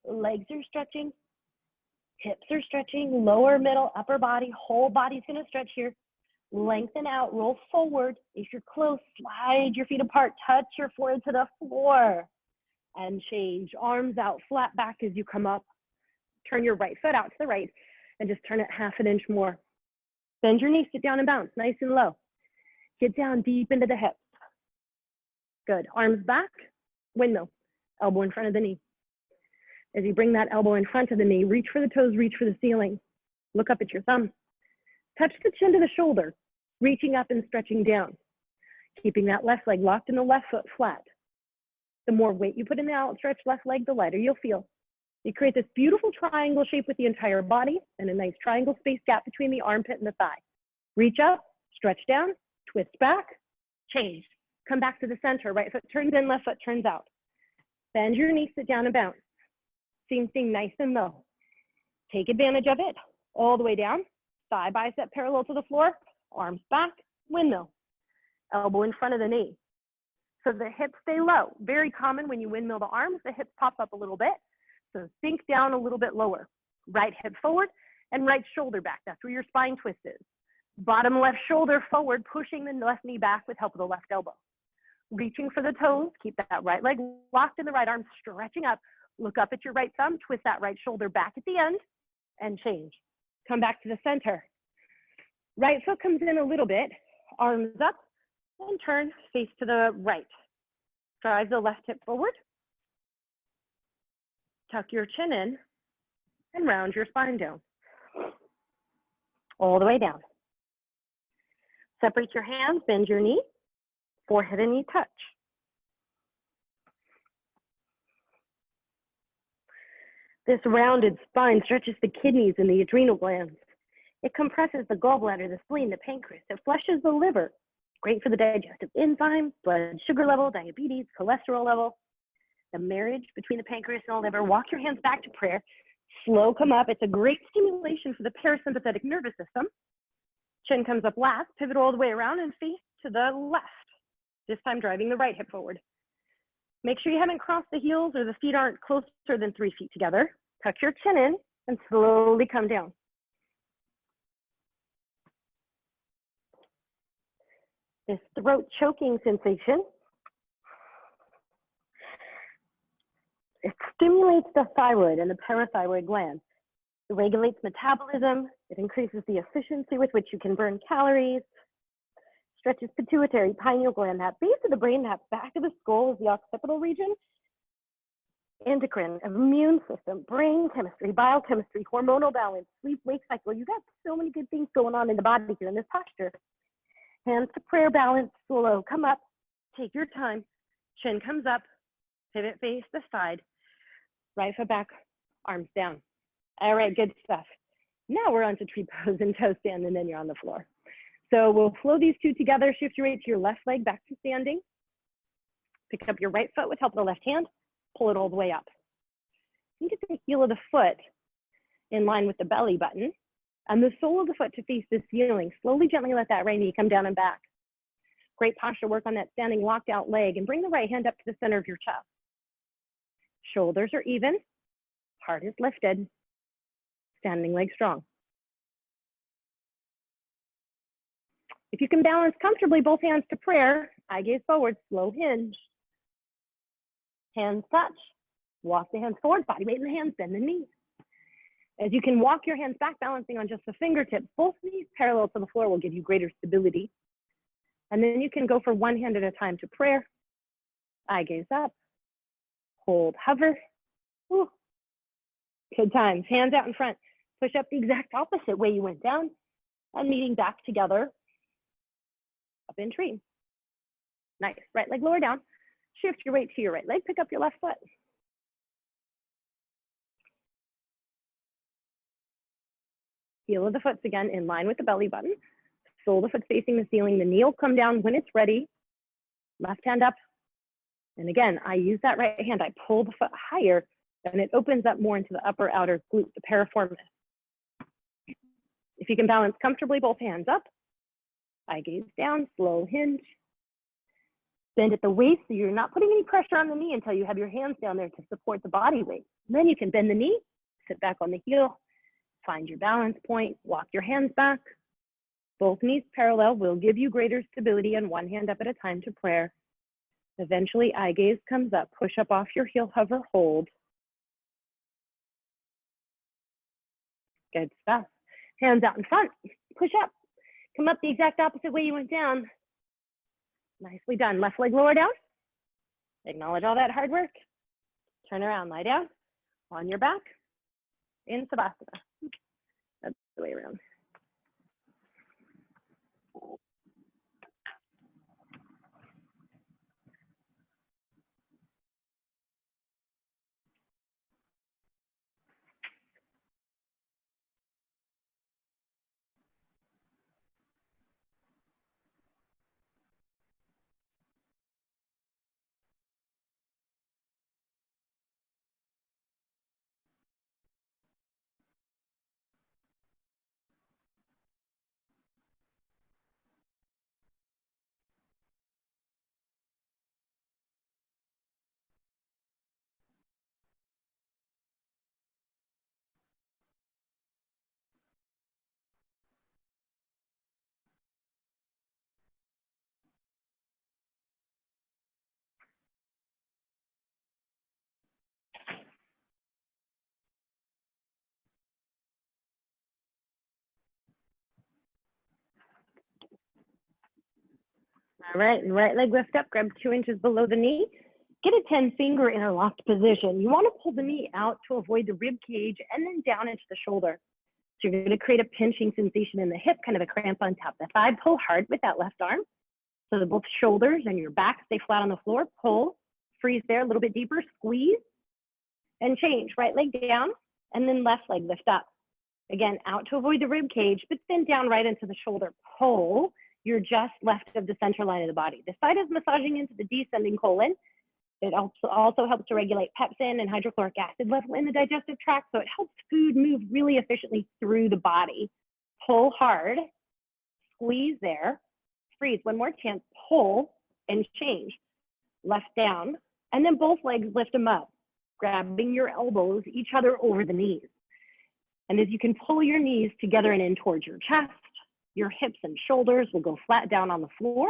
Legs are stretching. Hips are stretching. Lower, middle, upper body. Whole body's going to stretch here. Lengthen out. Roll forward. If you're close, slide your feet apart. Touch your forehead to the floor. And change. Arms out, flat back as you come up. Turn your right foot out to the right. And just turn it half an inch more. Bend your knees, sit down and bounce. Nice and low. Get down deep into the hips. Good. Arms back. Windmill, elbow in front of the knee. As you bring that elbow in front of the knee, reach for the toes, reach for the ceiling. Look up at your thumb. Touch the chin to the shoulder, reaching up and stretching down. Keeping that left leg locked and the left foot flat. The more weight you put in the outstretched left leg, the lighter you'll feel. You create this beautiful triangle shape with the entire body and a nice triangle space gap between the armpit and the thigh. Reach up, stretch down, twist back, change. Come back to the center, right foot turns in, left foot turns out. Bend your knees, sit down and bounce. Same thing, nice and low. Take advantage of it, all the way down. Thigh bicep parallel to the floor, arms back, windmill. elbow in front of the knee. So the hips stay low. Very common when you windmill the arms, the hips pop up a little bit. So sink down a little bit lower. Right hip forward and right shoulder back. That's where your spine twist is. Bottom left shoulder forward, pushing the left knee back with help of the left elbow. Reaching for the toes, keep that right leg locked in the right arm, stretching up. Look up at your right thumb, twist that right shoulder back at the end, and change. Come back to the center. Right foot comes in a little bit, arms up, and turn, face to the right. Drive the left hip forward. Tuck your chin in, and round your spine down. All the way down. Separate your hands, bend your knee, forehead and knee touch. This rounded spine stretches the kidneys and the adrenal glands. It compresses the gallbladder, the spleen, the pancreas. It flushes the liver. Great for the digestive enzymes, blood sugar level, diabetes, cholesterol level. The marriage between the pancreas and the liver. Walk your hands back to prayer. Slow come up. It's a great stimulation for the parasympathetic nervous system. Chin comes up last. Pivot all the way around and face to the left. This time driving the right hip forward. Make sure you haven't crossed the heels or the feet aren't closer than 3 feet together. Tuck your chin in and slowly come down. This throat choking sensation, it stimulates the thyroid and the parathyroid gland. It regulates metabolism. It increases the efficiency with which you can burn calories. Stretches pituitary, pineal gland, that base of the brain, that back of the skull is the occipital region. Endocrine, immune system, brain chemistry, biochemistry, hormonal balance, sleep-wake cycle. You got so many good things going on in the body here in this posture. Hands to prayer, balance, slow, come up, take your time. Chin comes up, pivot face the side, right foot back, arms down. All right, good stuff. Now we're on to tree pose and toe stand, and then you're on the floor. So we'll flow these two together, shift your weight to your left leg back to standing. Pick up your right foot with help of the left hand, pull it all the way up. You get the heel of the foot in line with the belly button, and the sole of the foot to face the ceiling. Slowly, gently let that right knee come down and back. Great posture work on that standing locked out leg, and bring the right hand up to the center of your chest. Shoulders are even, heart is lifted, standing leg strong. If you can balance comfortably, both hands to prayer, eye gaze forward, slow hinge. Hands touch, walk the hands forward, body weight in the hands, bend the knees. As you can walk your hands back, balancing on just the fingertips, both knees parallel to the floor will give you greater stability. And then you can go for one hand at a time to prayer. Eye gaze up, hold, hover. Ooh. Good times, hands out in front. Push up the exact opposite way you went down, and meeting back together. Up in tree. Nice. Right leg lower down. Shift your weight to your right leg. Pick up your left foot. Heel of the foot's again in line with the belly button. Sole of the foot facing the ceiling. The knee will come down when it's ready. Left hand up. And again, I use that right hand. I pull the foot higher, and it opens up more into the upper outer glute, the piriformis. If you can balance comfortably, both hands up. Eye gaze down, slow hinge. Bend at the waist so you're not putting any pressure on the knee until you have your hands down there to support the body weight. And then you can bend the knee, sit back on the heel, find your balance point, walk your hands back. Both knees parallel will give you greater stability, and one hand up at a time to prayer. Eventually, eye gaze comes up, push up off your heel, hover, hold. Good stuff. Hands out in front, push up. Come up the exact opposite way you went down. Nicely done. Left leg lower down. Acknowledge all that hard work. Turn around, lie down on your back in Savasana. That's the way around. All right, and right leg lift up, grab 2 inches below the knee. Get a 10-finger interlocked position. You want to pull the knee out to avoid the rib cage and then down into the shoulder. So you're going to create a pinching sensation in the hip, kind of a cramp on top of the thigh. Pull hard with that left arm. So that both shoulders and your back stay flat on the floor. Pull, freeze there, a little bit deeper, squeeze, and change. Right leg down, and then left leg lift up. Again, out to avoid the rib cage, but then down right into the shoulder. Pull, you're just left of the center line of the body. The side is massaging into the descending colon. It also helps to regulate pepsin and hydrochloric acid level in the digestive tract, so it helps food move really efficiently through the body. Pull hard, squeeze there, freeze. One more chance, pull and change. Left down, and then both legs lift them up, grabbing your elbows each other over the knees. And as you can pull your knees together and in towards your chest, your hips and shoulders will go flat down on the floor.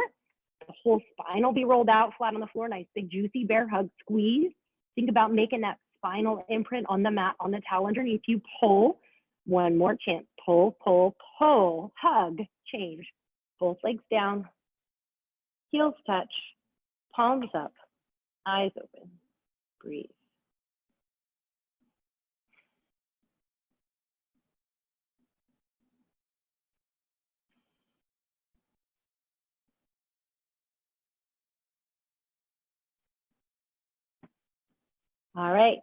The whole spine will be rolled out flat on the floor. Nice big juicy bear hug, squeeze. Think about making that spinal imprint on the mat, on the towel underneath you. Pull. One more chance. Pull, pull, pull. Hug, change. Both legs down. Heels touch. Palms up. Eyes open. Breathe. All right.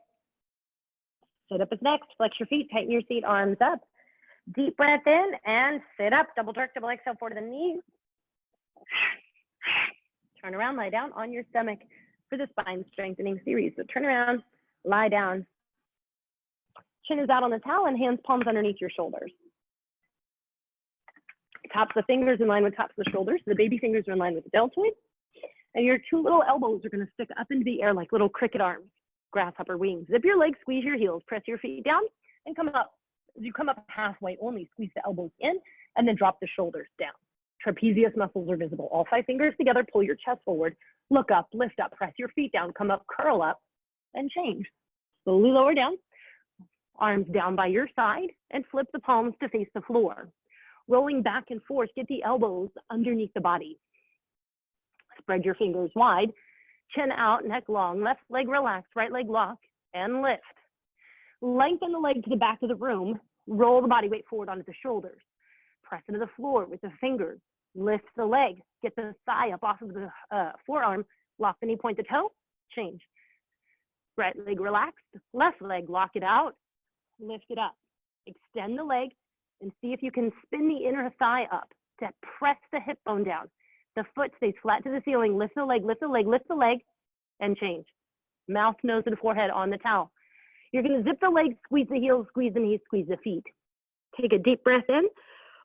Sit up is next. Flex your feet, tighten your seat, arms up. Deep breath in and sit up. Double jerk, double exhale, forward to the knees. Turn around, lie down on your stomach for the spine strengthening series. So turn around, lie down. Chin is out on the towel and hands palms underneath your shoulders. Tops of fingers in line with tops of the shoulders. The baby fingers are in line with the deltoid. And your 2 little elbows are going to stick up into the air like little cricket arms, grasshopper wings. Zip your legs, squeeze your heels, press your feet down, and come up. As you come up halfway only, squeeze the elbows in, and then drop the shoulders down. Trapezius muscles are visible. All 5 fingers together, pull your chest forward, look up, lift up, press your feet down, come up, curl up, and change. Slowly lower down, arms down by your side, and flip the palms to face the floor. Rolling back and forth, get the elbows underneath the body. Spread your fingers wide, chin out, neck long, left leg relaxed, right leg lock, and lift. Lengthen the leg to the back of the room, roll the body weight forward onto the shoulders. Press into the floor with the fingers, lift the leg, get the thigh up off of the forearm, lock the knee, point the toe, change. Right leg relaxed, left leg, lock it out, lift it up. Extend the leg and see if you can spin the inner thigh up to press the hip bone down. The foot stays flat to the ceiling, lift the leg, lift the leg, lift the leg, and change. Mouth, nose, and forehead on the towel. You're gonna zip the legs, squeeze the heels, squeeze the knees, squeeze the feet. Take a deep breath in,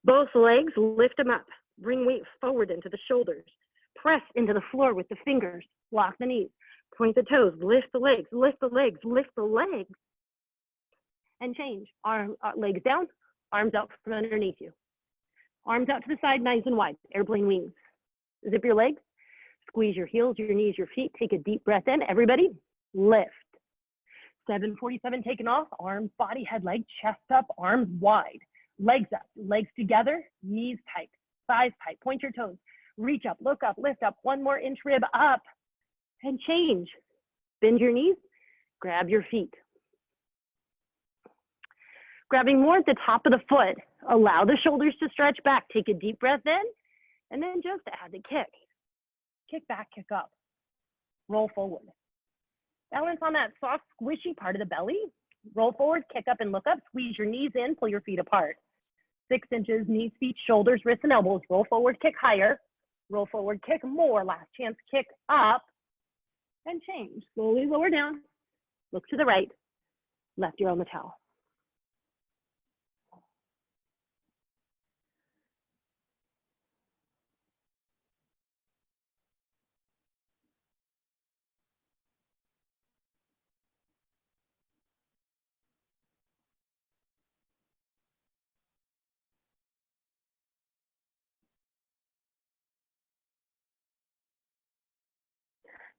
both legs, lift them up. Bring weight forward into the shoulders. Press into the floor with the fingers, lock the knees, point the toes, lift the legs, lift the legs, lift the legs, and change. Legs down, arms out from underneath you. Arms out to the side, nice and wide, airplane wings. Zip your legs, squeeze your heels, your knees, your feet. Take a deep breath in. Everybody, lift. 747 taken off, arms, body, head, leg, chest up, arms wide. Legs up, legs together, knees tight, thighs tight. Point your toes, reach up, look up, lift up. 1 more inch rib up, and change. Bend your knees, grab your feet. Grabbing more at the top of the foot, allow the shoulders to stretch back. Take a deep breath in, and then just add the kick. Kick back, kick up, roll forward. Balance on that soft, squishy part of the belly. Roll forward, kick up and look up, squeeze your knees in, pull your feet apart. 6 inches, knees, feet, shoulders, wrists, and elbows. Roll forward, kick higher. Roll forward, kick more. Last chance, kick up and change. Slowly lower down, look to the right, left ear on the towel.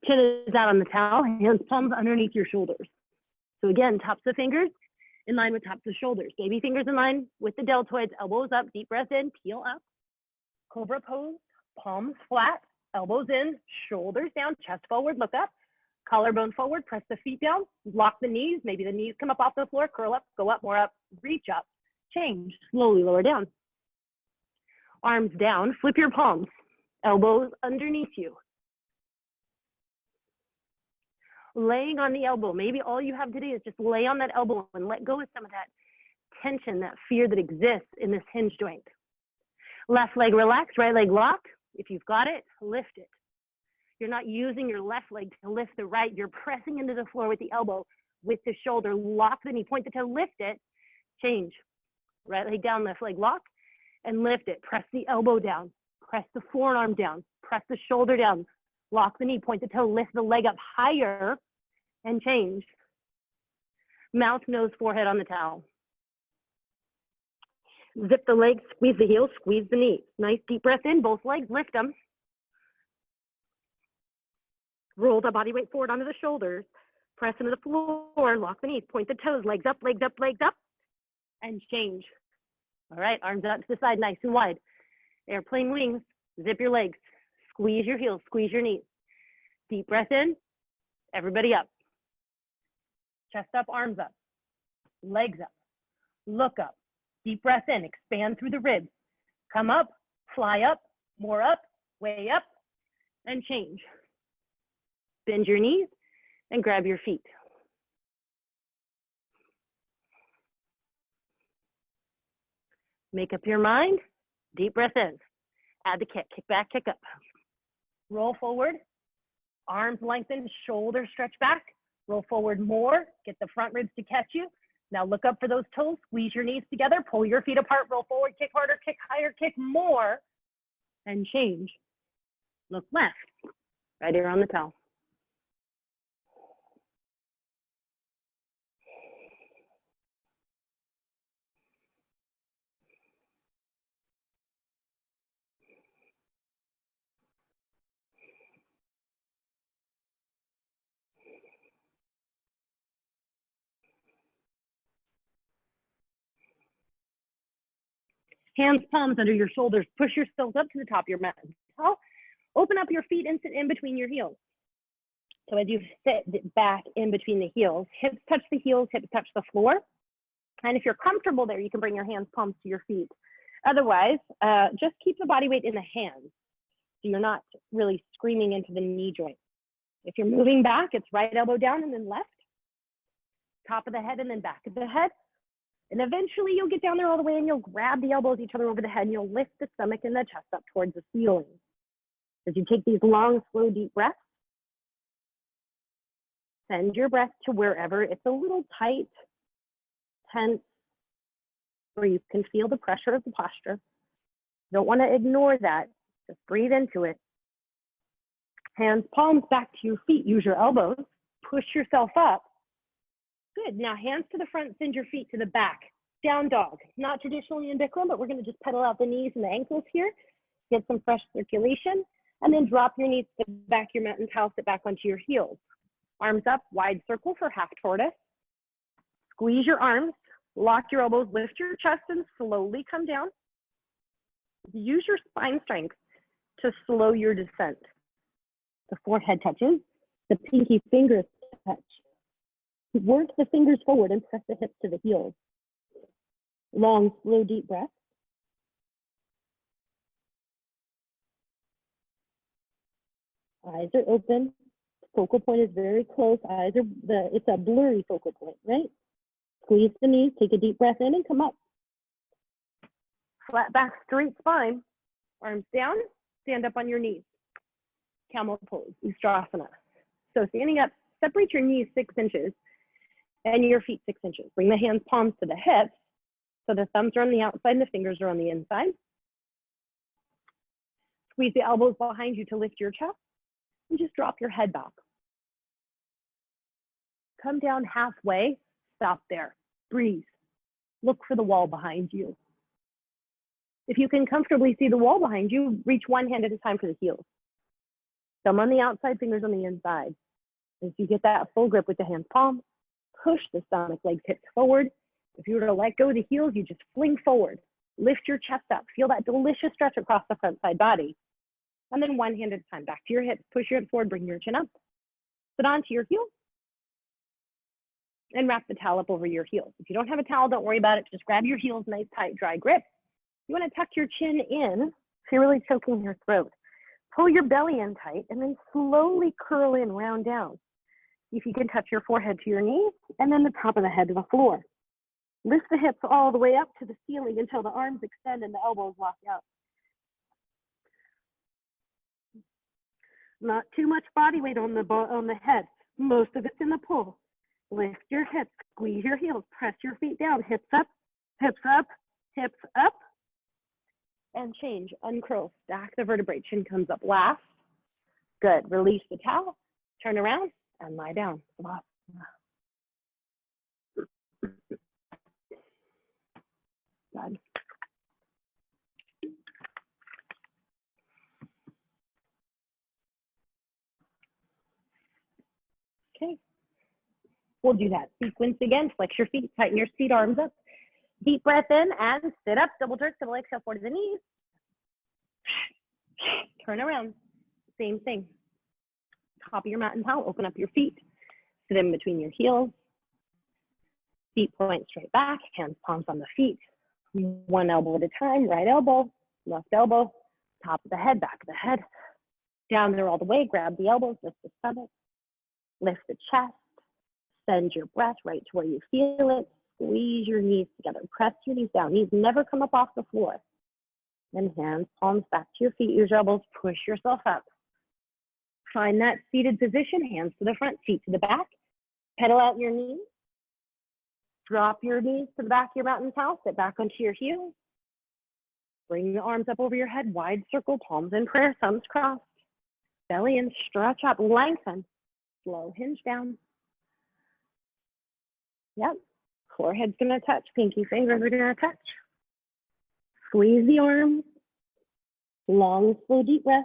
Chin is out on the towel, hands, palms underneath your shoulders. So again, tops of fingers in line with tops of shoulders. Baby fingers in line with the deltoids, elbows up, deep breath in, peel up. Cobra pose, palms flat, elbows in, shoulders down, chest forward, look up, collarbone forward, press the feet down, lock the knees, maybe the knees come up off the floor, curl up, go up, more up, reach up, change, slowly lower down. Arms down, flip your palms, elbows underneath you. Laying on the elbow, maybe all you have today is just lay on that elbow and let go of some of that tension, that fear that exists in this hinge joint. Left leg relaxed, right leg locked. If you've got it, lift it. You're not using your left leg to lift the right. You're pressing into the floor with the elbow, with the shoulder. Lock the knee, point the toe, lift it, change. Right leg down, left leg lock, and lift it. Press the elbow down, press the forearm down, press the shoulder down, lock the knee, point the toe, lift the leg up higher, and change. Mouth, nose, forehead on the towel. Zip the legs, squeeze the heels, squeeze the knees. Nice deep breath in, both legs, lift them. Roll the body weight forward onto the shoulders. Press into the floor, lock the knees, point the toes, legs up, legs up, legs up, and change. All right, arms out to the side, nice and wide. Airplane wings, zip your legs, squeeze your heels, squeeze your knees. Deep breath in, everybody up. Chest up, arms up, legs up, look up. Deep breath in, expand through the ribs. Come up, fly up, more up, way up, and change. Bend your knees and grab your feet. Make up your mind, deep breath in. Add the kick back, kick up. Roll forward, arms lengthen, shoulders stretch back. Roll forward more, get the front ribs to catch you. Now look up for those toes, squeeze your knees together, pull your feet apart, roll forward, kick harder, kick higher, kick more, and change. Look left, right here on the towel. Hands, palms under your shoulders. Push yourselves up to the top of your mat. Open up your feet and sit in between your heels. So as you sit back in between the heels, hips touch the heels, hips touch the floor. And if you're comfortable there, you can bring your hands, palms to your feet. Otherwise, just keep the body weight in the hands, so you're not really screaming into the knee joint. If you're moving back, it's right elbow down and then left, top of the head and then back of the head. And eventually you'll get down there all the way and you'll grab the elbows each other over the head and you'll lift the stomach and the chest up towards the ceiling. As you take these long, slow, deep breaths, send your breath to wherever it's a little tight, tense, where you can feel the pressure of the posture. Don't want to ignore that. Just breathe into it. Hands, palms back to your feet. Use your elbows. Push yourself up. Good. Now hands to the front, send your feet to the back. Down dog. Not traditionally in Bikram, but we're going to just pedal out the knees and the ankles here. Get some fresh circulation. And then drop your knees to the back of your mat and towel, sit back onto your heels. Arms up, wide circle for half tortoise. Squeeze your arms, lock your elbows, lift your chest and slowly come down. Use your spine strength to slow your descent. The forehead touches, the pinky fingers touch. Work the fingers forward and press the hips to the heels. Long, slow, deep breath. Eyes are open. Focal point is very close. Eyes are, it's a blurry focal point, right? Squeeze the knees, take a deep breath in and come up. Flat back, straight spine. Arms down, stand up on your knees. Camel Pose, Ustrasana. So standing up, separate your knees 6 inches and your feet 6 inches. Bring the hands, palms to the hips. So the thumbs are on the outside and the fingers are on the inside. Squeeze the elbows behind you to lift your chest and just drop your head back. Come down halfway, stop there, breathe. Look for the wall behind you. If you can comfortably see the wall behind you, reach one hand at a time for the heels. Thumb on the outside, fingers on the inside. As you get that full grip with the hands, palms, push the stomach, legs, hips forward. If you were to let go of the heels, you just fling forward. Lift your chest up. Feel that delicious stretch across the front side body. And then one hand at a time, back to your hips, push your hips forward, bring your chin up. Sit onto your heels and wrap the towel up over your heels. If you don't have a towel, don't worry about it. Just grab your heels, nice, tight, dry grip. You want to tuck your chin in if you're really choking your throat. Pull your belly in tight and then slowly curl in, round down. If you can touch your forehead to your knees and then the top of the head to the floor. Lift the hips all the way up to the ceiling until the arms extend and the elbows lock out. Not too much body weight on the head. Most of it's in the pull. Lift your hips, squeeze your heels, press your feet down, hips up, hips up, hips up. And change, uncurl, stack the vertebrae, chin comes up last. Good, release the towel, turn around and lie down. Good. Okay, we'll do that sequence again. Flex your feet, tighten your seat, arms up. Deep breath in and sit up, double jerk, double exhale, forward to the knees. Turn around, same thing. Top of your mat and towel, open up your feet. Sit in between your heels. Feet point straight back, hands, palms on the feet. One elbow at a time, right elbow, left elbow, top of the head, back of the head. Down there all the way, grab the elbows, lift the stomach, lift the chest, send your breath right to where you feel it. Squeeze your knees together, press your knees down. Knees never come up off the floor. Then hands, palms back to your feet, use your elbows, push yourself up. Find that seated position, hands to the front, feet to the back. Pedal out your knees. Drop your knees to the back of your mat and towel, sit back onto your heels. Bring the arms up over your head, wide circle, palms in prayer, thumbs crossed. Belly in, stretch up, lengthen. Slow hinge down. Yep. Forehead's gonna touch, pinky fingers are gonna touch. Squeeze the arms. Long, slow, deep breath.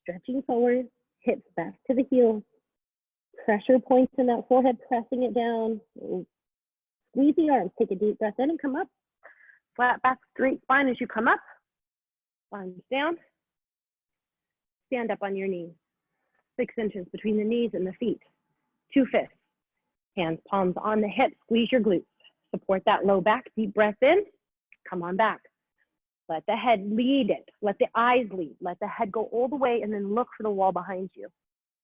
Stretching forward, hips back to the heels. Pressure points in that forehead, pressing it down. Squeeze the arms, take a deep breath in and come up. Flat back, straight spine as you come up. Arms down. Stand up on your knees. 6 inches between the knees and the feet. 2 fists. Hands, palms on the hips, squeeze your glutes. Support that low back, deep breath in, come on back. Let the head lead it, let the eyes lead, let the head go all the way and then look for the wall behind you.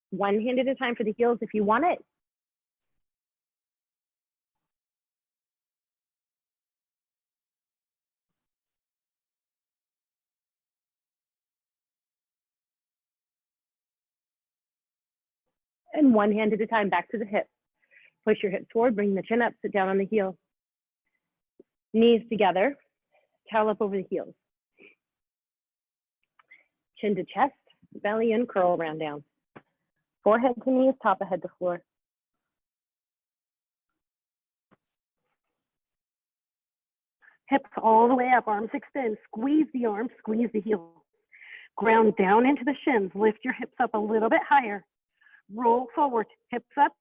One hand at a time for the heels if you want it. And one hand at a time, back to the hips. Push your hips forward, bring the chin up, sit down on the heels. Knees together, towel up over the heels. Chin to chest, belly in, curl around down. Forehead to knees, top of head to floor. Hips all the way up, arms extend, squeeze the arms, squeeze the heels. Ground down into the shins, lift your hips up a little bit higher. Roll forward, hips up,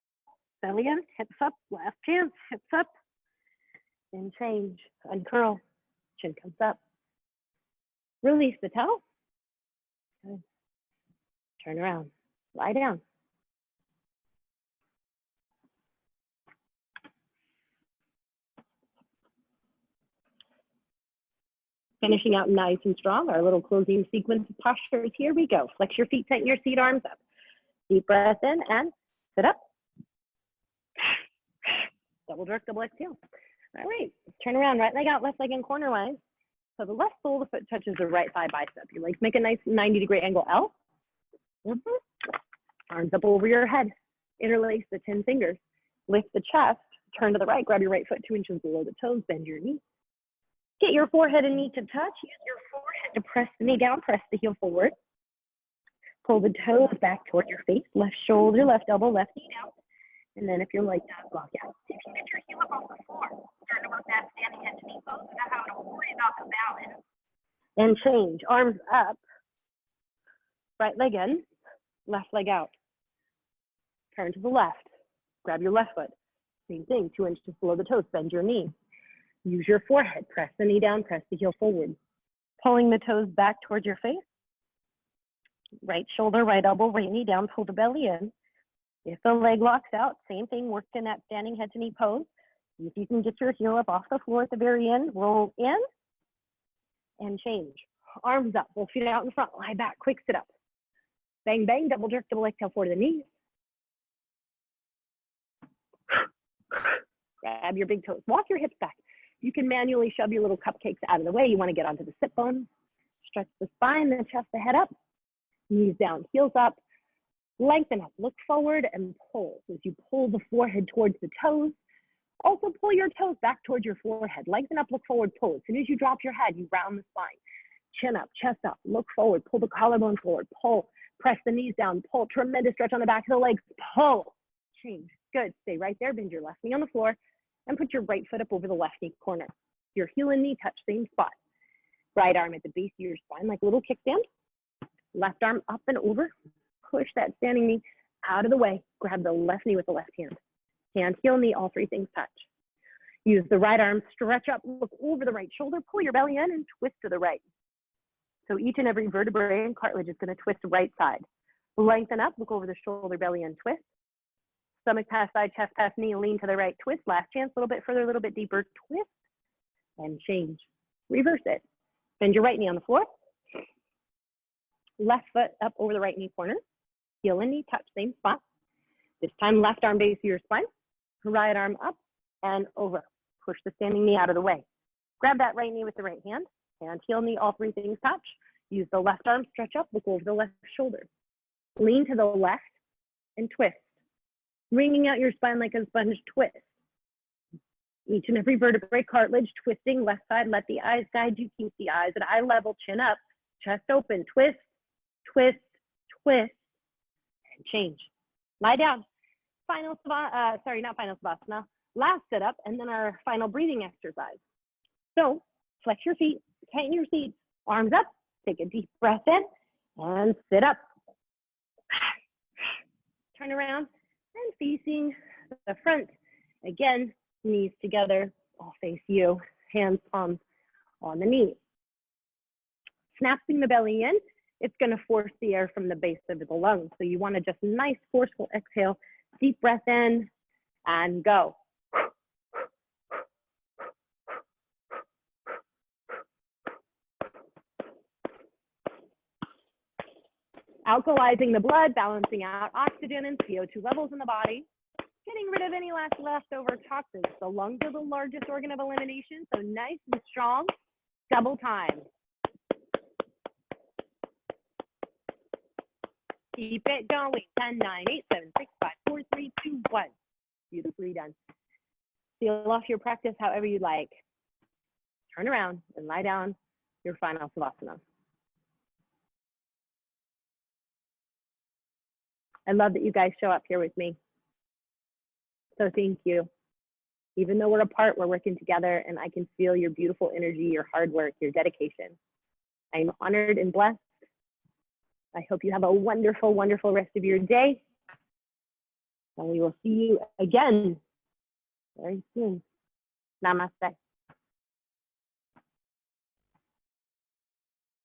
belly in, hips up, last chance, hips up. And change, uncurl, chin comes up. Release the towel. Good. Turn around, lie down. Finishing out nice and strong, our little closing sequence of postures. Here we go. Flex your feet, tighten your seat, arms up. Deep breath in and sit up. Double jerk, double exhale. All right, turn around, right leg out, left leg in cornerwise. So the left sole of the foot touches the right thigh bicep. Your legs make a nice 90-degree angle L. Arms up over your head. Interlace the 10 fingers. Lift the chest, turn to the right, grab your right foot 2 inches below the toes, bend your knee. Get your forehead and knee to touch. Use your forehead to press the knee down, press the heel forward. Pull the toes back toward your face, left shoulder, left elbow, left knee down. And then if your leg does block out, if you get your heel up off the floor, start to work that standing head to knee pose without having to worry about the balance. And change, arms up, right leg in, left leg out. Turn to the left, grab your left foot. Same thing, 2 inches below the toes, bend your knee. Use your forehead, press the knee down, press the heel forward. Pulling the toes back towards your face, Right shoulder, right elbow, right knee down, pull the belly in. If the leg locks out, same thing, work in that standing head to knee pose. If you can get your heel up off the floor at the very end, roll in and change. Arms up, both feet out in front, lie back, quick sit up. Bang, bang, double jerk, double exhale forward to the knees. Grab your big toes, walk your hips back. You can manually shove your little cupcakes out of the way. You want to get onto the sit bone. Stretch the spine, the chest, the head up. Knees down, heels up. Lengthen up, look forward and pull. As you pull the forehead towards the toes, also pull your toes back towards your forehead. Lengthen up, look forward, pull. As soon as you drop your head, you round the spine. Chin up, chest up, look forward, pull the collarbone forward, pull. Press the knees down, pull. Tremendous stretch on the back of the legs, pull. Change, good. Stay right there, bend your left knee on the floor and put your right foot up over the left knee corner. Your heel and knee touch, same spot. Right arm at the base of your spine like a little kickstand. Left arm up and over. Push that standing knee out of the way. Grab the left knee with the left hand. Hand, heel, knee, all three things touch. Use the right arm, stretch up, look over the right shoulder, pull your belly in and twist to the right. So each and every vertebrae and cartilage is going to twist right side. Lengthen up, look over the shoulder, belly in, twist. Stomach past side, chest past knee, lean to the right, twist. Last chance, a little bit further, a little bit deeper, twist and change. Reverse it. Bend your right knee on the floor. Left foot up over the right knee corner. Heel and knee touch, same spot. This time, left arm base of your spine. Right arm up and over. Push the standing knee out of the way. Grab that right knee with the right hand. Hand, heel, knee, all three things touch. Use the left arm, stretch up, look over the left shoulder. Lean to the left and twist. Wringing out your spine like a sponge, twist. Each and every vertebrae, cartilage, twisting, left side, let the eyes guide you. Keep the eyes at eye level, chin up, chest open, twist, twist, twist, and change. Lie down. Final, not final savasana, last sit up, and then our final breathing exercise. So flex your feet, tighten your seat, arms up, take a deep breath in, and sit up. Turn around and facing the front. Again, knees together, all face you, hands, palms on the knees. Snapping the belly in, it's going to force the air from the base of the lungs. So you want to just nice, forceful exhale, deep breath in, and go. Alkalizing the blood, balancing out oxygen and CO2 levels in the body, getting rid of any last leftover toxins. The lungs are the largest organ of elimination, so nice and strong, double time. Keep it going. 10, 9, 8, 7, 6, 5, 4, 3, 2, 1. Beautifully done. Seal off your practice however you like. Turn around and lie down your final savasana. I love that you guys show up here with me. So thank you. Even though we're apart, we're working together, and I can feel your beautiful energy, your hard work, your dedication. I'm honored and blessed. I hope you have a wonderful, wonderful rest of your day. And we will see you again very soon. Namaste.